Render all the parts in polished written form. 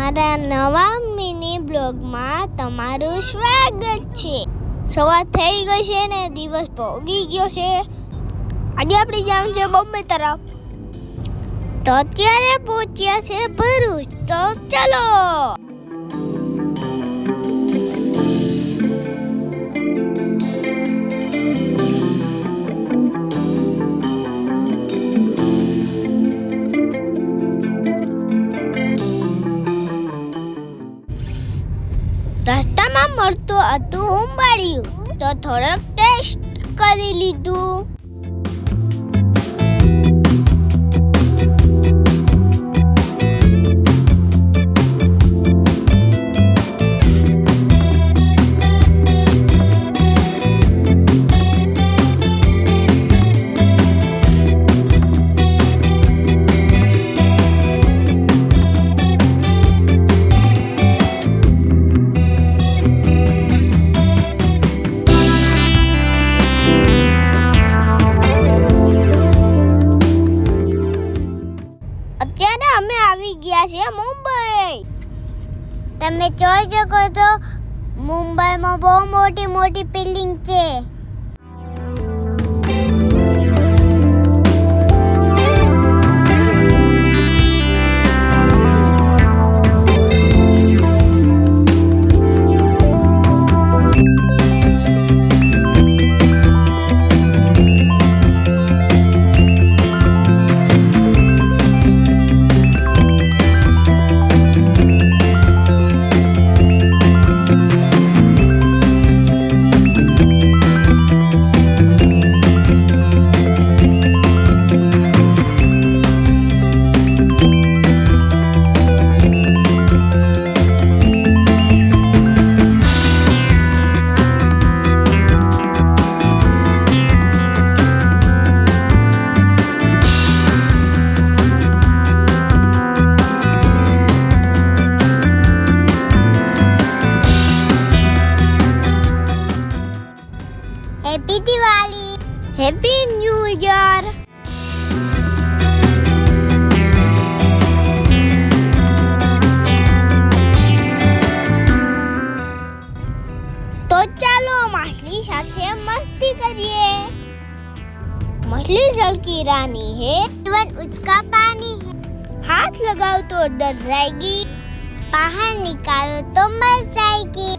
મારા નવા મિની બ્લોગમાં તમારું સ્વાગત છે। સવાર થઈ ગઈ છે ને દિવસ પોગી ગયો છે। આજે આપણે જવાનું છે બોમ્બે તરફ। તો અત્યારે પહોંચ્યા છે ભરૂચ। તો ચલો। રસ્તામાં મળતું હતું ઉંબાડિયું, તો થોડોક ટેસ્ટ કરી લીધું। અત્યારે અમે આવી ગયા છીએ મુંબઈ। તમે જોઈ શકો છો મુંબઈમાં બહુ મોટી મોટી બિલ્ડિંગ છે। Happy Diwali, happy new year. तो चलो मछली साथे मस्ती करिए। मछली जल की रानी है, जीवन उसका पानी है। हाथ लगाओ तो डर जाएगी, बाहर निकालो तो मर जाएगी।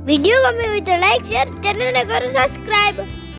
वीडियो गमे हो तो लाइक शेयर, चैनल ने करो सब्सक्राइब।